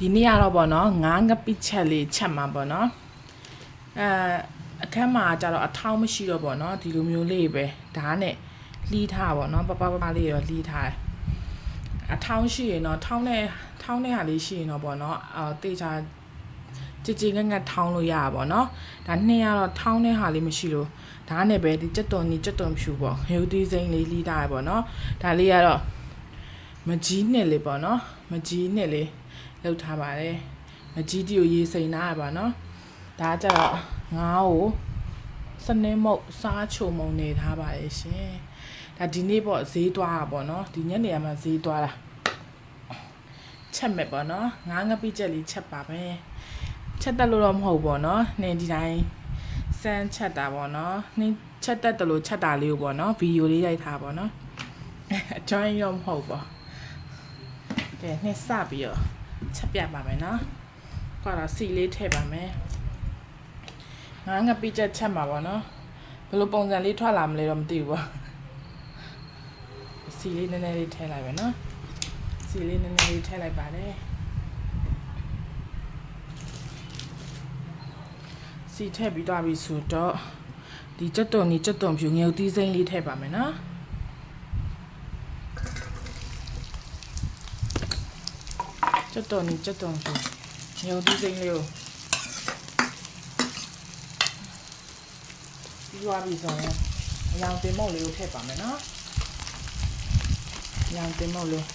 ဒီနေ့ကတော့ပေါ့နော်ငါးငပိချက်လေးချက်မှာပေါ့နော်အခက်မှာကျတော့အထောင်းမရှိတော့ပေါ့နော်ဒီလိုမျိုးလေးပဲဓာတ်နဲ့လှီးထားပေါ့နော်ပပလေးရောလှီးထားတယ်အထောင်းရှိရင်တော့ထောင်းတဲ့ဟာလေးရှိရင်တော့ပေါ့နော်တေချာကြည်ငတ်ထောင်းလို့ရတာပေါ့နော်ဒါနှစ်ကတော့ထောင်းတဲ့ဟာလေးမရှိလို့ဒါနဲ့ပဲဒီကြက်တုံဖြူပေါ့ငရုတ်သီးစိမ်းလေးလှီးထားရပေါ့နော်ဒါလေးကတော့မကြီးနှစ်လေးပေါ့နော်မကြီးနှစ်လေးလောက်ထားပါတယ်မကြီးတီကိုရေစိမ်ထားရပါနော်ဒါကြတော့ငါးကိုစနေမုတ်စားချုံမုံနေထားပါရဲ့ရှင်ဒါဒီနေ့ပေါ့ဈေးသွားတာပေါ့နော်ဒီညနေမှာဈေးသွားတာချက်မဲ့ပေါ့နော်ငါးငပိချက်လေးချက်ပါမယ်ချက်တက်လို့တော့မဟုတ်ပေါ့နော်နင်ဒီတိုင်းစမ်းချက်တာပေါ့နော်နင်ချက်တက်တယ်လို့ချက်တာလေးကိုပေါ့နော်ဗီဒီယိုလေးရိုက်ထားပေါ့နော်အကျွမ်းရောမဟုတ်ပေါ့ကဲနှစ်စပြီးတော့ချက်ပြပါမယ်နော်ကွာတော့စီလေးထည့်ပါမယ်ငါးငပိချက်ချက်မှာပေါ့နော်ဘယ်လိုပုံစံလေးထွက်လာမလဲတော့မသိဘူးပေါ့စီလေးနည်းနည်းလေးထည့်လိုက်မယ်နော်စီလေးနည်းနည်းလေးထည့်လိုက်ပါတယ်စီထည့်ပြီးတော့ပြီဆိုတော့ဒီကြက်တုံဖြူငရုတ်သီးစိမ်းလေးထည့်ပါမယ်နော်ကြက်တုံဖြူငရုတ်သီးစိမ်းလေးကိုပြီးသွားပြီဆိုရင်အရောင်တင်မုတ်လေးကိုထည့်ပါမယ်နော်အရောင်တင်မုတ်လေး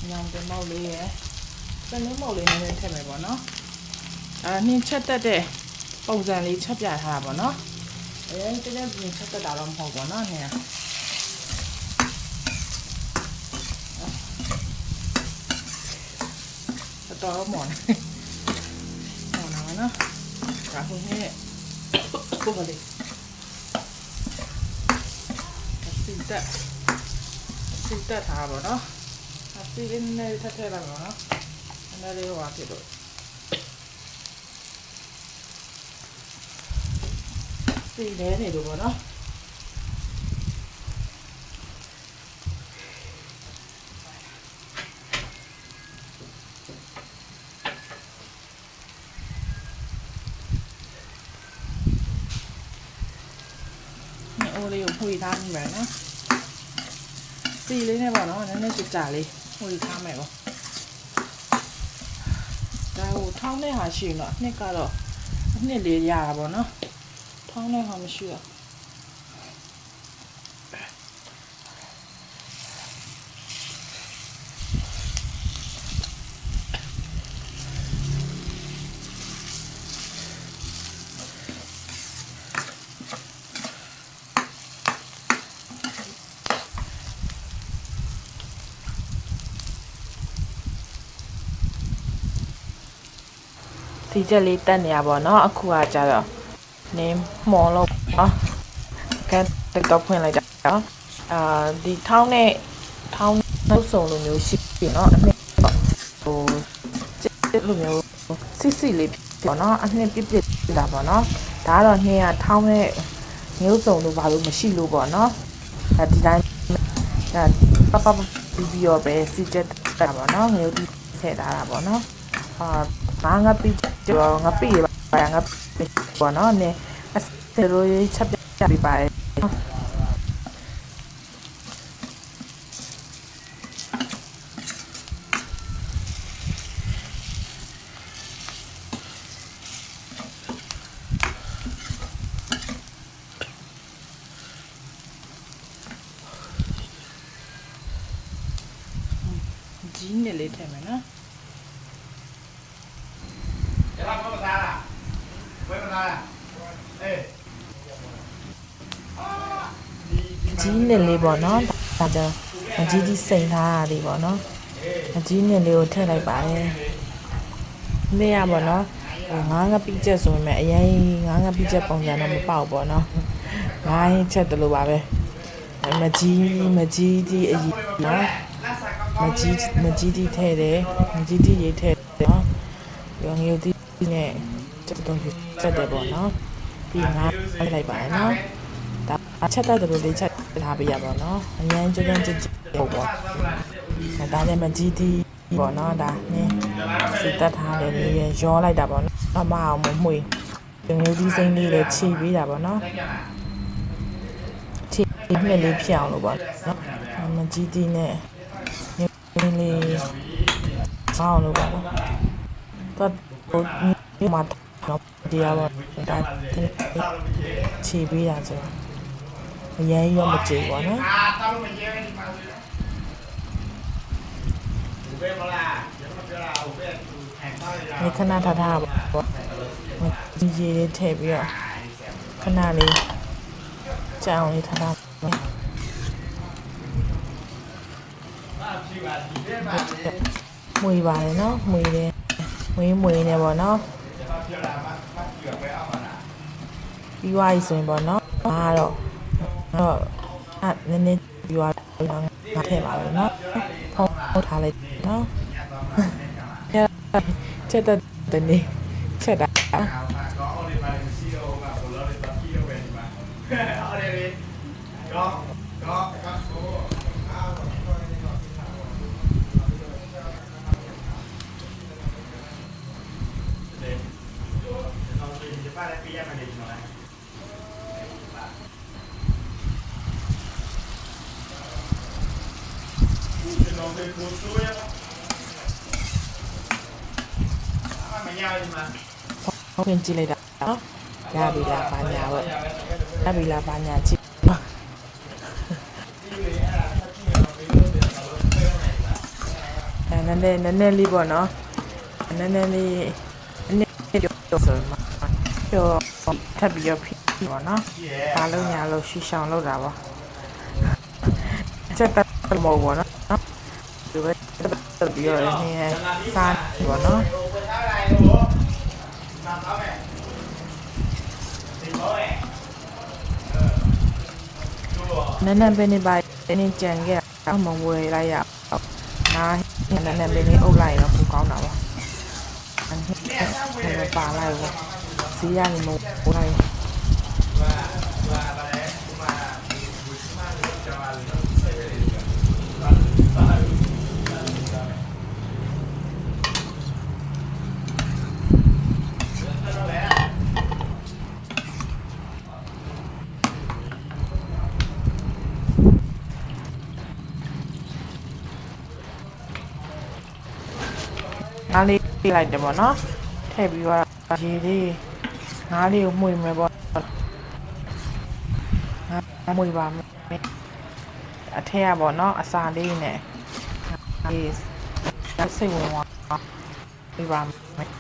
ညောင်တင်မောက်လေးရယ်စနင်းမောက်လေးနဲ့ထည့်မယ်ပေါ့နော်နှင်းချက်တက်တဲ့ပုံစံလေးချက်ပြထားတာပေါ့နော်တကယ်ပြင်ချက်တက်တာတော့မဟုတ်ပါနော်နှင်းတော်မော်နာမနော်ဒါခုနှင်းကိုပါလေစီတက်ထားပါတော့စီလေးနဲ့ထည့်လိုက်ပါနော်။အဲ့ဒါလေးဟောဖြစ်တော့စီလေးနေလို့ပေါ့နော်။ဒီအိုးလေးကိုဖွေထားမိပါနော်။စီလေးနဲ့ပေါ့နော်နည်းနည်းကြာလေးဝေထားမယ်ပေါ့ဒါဟိုထောင်းတဲ့ဟာရှိရင်တော့နှစ်ကတော့နှစ်လေးရတာပေါ့နော်ထောင်းတဲ့ဟာမရှိတော့ဒီချက်လေးတက်နေရပါတော့အခုကကြတော့နင်းမော်လို့နော်ကန်တက်တော့ဖွင့်လိုက်တာနော်ဒီထောင်းနှုတ်ဆုံလိုမျိုးရှိပြီနော်အနှစ်ဟိုစစ်လိုမျိုးစစ်လေးပေါ့နော်အနှစ်ပြတာပေါ့နော်ဒါကတော့နှင်းကထောင်းနဲ့မျိုးစုံလို့ဘာလို့မရှိလို့ပေါ့နော်ဒီတိုင်းဒါပပြီးတော့ပဲစီချက်တာပေါ့နော်မျိုးဒီထည့်ထားတာပေါ့နော်ငါပိငါပိပါငါပိပေါ့နော်နည်းအစရိုးချက်ပြပြပါတယ်ကြီးနေလေးထည့်မယ်နော်ကြီးနေလေးပေါ့နော်ဒါကြောင့်အကြီးကြီးစိန်ထားတာလေးပေါ့နော်အကြီးနေလေးကိုထည့်လိုက်ပါတယ်နေ့ရပေါ့နော်ငါးငပိချက်ဆိုပေမဲ့အရင်ငါးငပိချက်ပုံစံတော့မပေါက်ပေါ့နော်ငါးရင်ချက်တယ်လို့ပါပဲမကြီးဒီအကြီးနော်မကြီးဒီထည့်တယ်မကြီးဒီရေးထည့်တယ်နော်ရောငရုတ်ဒီနဲ့ချက်တော့ချက်တယ်ပေါ့နော်ပြီးငါးလိုက်ပါတယ်နော် ဒါချက်တတ်တယ်လို့လေးချက်ထားပေးရပါတော့အញ្ញမ်းကြမ်းကြမ်းပေါ့ဒါလည်းမကြီးတီးပေါ့နော်ဒါနင်းစီတက်ထားတယ်လေးရောလိုက်တာပေါ့နော်မအောင်မမှွေမျိုးဒီစိမ့်လေးလည်းခြေပေးတာပေါ့နော်ခြေနှစ်လေးဖြစ်အောင်လို့ပေါ့နော်မကြီးတီးနဲ့မျိုးလေးချောင်းလို့ပေါ့နော်တော့မျိုးမှာတော့တရားပေါ့ဒါခြေပေးတာဆိုတော့အရင်ရောမကြည့်ပါနော်ဒီခဏထားထားပေါ့ဒီရေလေးထည့်ပြီးတော့ခဏလေးကြောင်လေးထားထားမွေပါတယ်နော်မွေတယ်မွေနေပေါ့နော်ပြီးသွားပြီဆိုရင်ပေါ့နော်တော့နည်းနည်းပြီးသွားငါထည့်ပါမယ်နော်ဟုတ်ထားလိုက်နော်ချက်တဲ့နေချက်တာဟုတ်ကဲ့ကြည့်လိုက်တာနော်ရပြီလားဘာညာပေါ့ရပြီလားဘာညာကြည့်နည်းနည်းလေးပေါ့နော်နည်းနည်းလေးပြောဆိုမှာပြောထပ်ပြီးတော့ဖြစ်ပေါ့နော်ဘာလို့ညာလို့ရှူရှောင်လို့တာပေါ့ချက်တက်မဟုတ်ပေါ့နော်ဒီပဲတက်ပြီးတော့နေစားပေါ့နော်နည်းနည်းပဲနေပါနေကြံခဲ့အောင်မဝယ်လိုက်ရနားနည်းနည်းပဲနေအုပ်လိုက်တော့ပိုကောင်းတာပါအဲ့ပါလိုက်ပေါ့စီးရနေမဟုတ်လိုက်ငါးလေးပြလိုက်တယ်ပေါ့နော်ထည့်ပြီးတော့ရေလေးငါးလေးကိုမှုမယ်ပေါ့ငါးမှုပါမယ်အထက်ကပေါ့နော်အစာလေးနဲ့ဒီစိတ်ဝင်သွားပြပါမယ်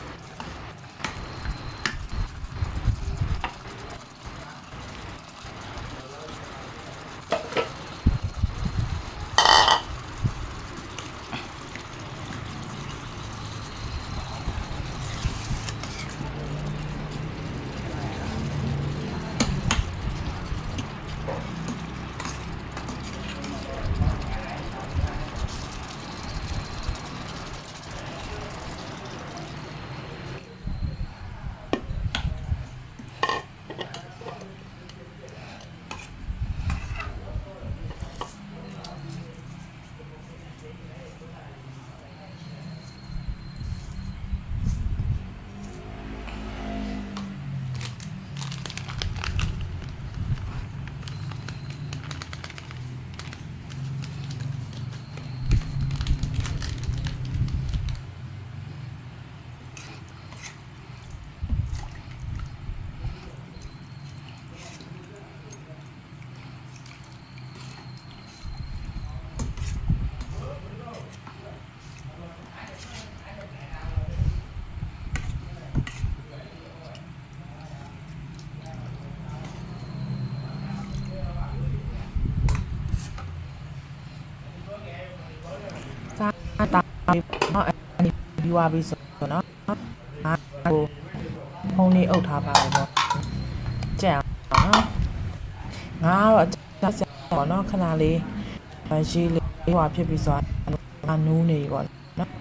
စားတာနော်အဲ့ဒီဝါပြီးဆိုနော်ငါဟိုဖုန်းလေးအုပ်ထားပါမယ်ပေါ့ကြက်အောင်နော်ငါတော့ဆက်ဆက်ပေါ့နော်ခဏလေးရေလေးဟွာဖြစ်ပြီးဆိုတော့နူးနေပေါ့နော်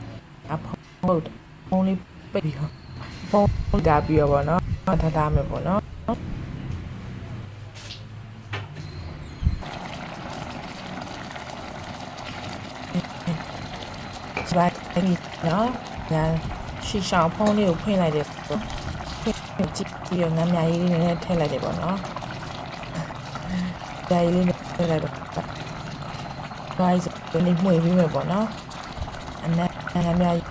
အဖုန်းလေးပိတ်ပြီးတော့ဖုန်းဒါပြီးတော့ပေါ့နော်ထားထားမယ်ပေါ့နော် right နော်ညာရှီရှောင်းဖုံးလေးကိုဖွင့်လိုက်တယ်ပေါ့ကြည့်ပြီးတော့ငမ်းမြရေးလေးနဲ့ထည့်လိုက်တယ်ပေါ့နော်ဒါရေးလေးနဲ့ထည့်လိုက်တော့ guys ဒီနေ့မှွေပြီးမယ်ပေါ့နော်အနက်ငမ်းမြရေး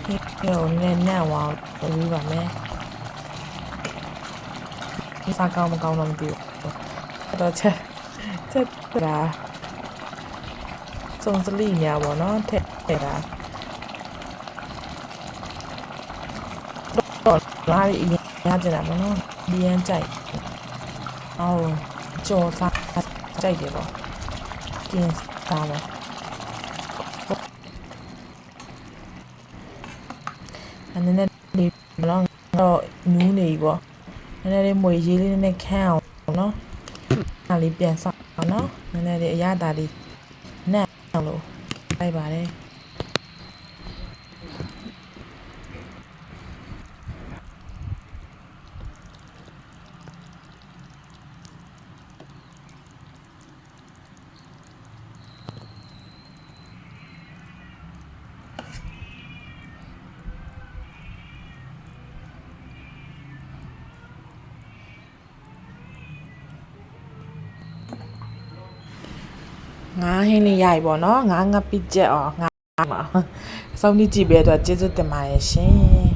ဒီကိုနဲ့ညံ့ဝအောင်ပြီးပါမယ်ဒီစားကောင်းမကောင်းတော့မသိဘူးတော့ချက်တာစုံစလိညာပေါ့နော်ထည့်တာတော့လာရည်ရကြတာပေါ့နော်ဒီရန်ကြိုက်အော်ကြော်စားကြိုက်တယ်ပေါ့ကျင်းစားမယ်အနေနဲ့ဒီမလောတော့နူးနေပြီပေါ့နည်းနည်းလေးမွေရေးလေးနဲ့ခန်းအောင်နော်အားလေးပြန်ဆောက်အောင်နော်နည်းနည်းလေးအရသာလေးနက်အောင်လို့လိုက်ပါတယ်ငါဟင်းလေးရိုက်ပေါ့နော်ငါငါပစ်ချက်အောင်ငါမှာအဆုံးကြီးကြည့်ပေးတော့ကျေးဇူးတင်ပါတယ်ရှင်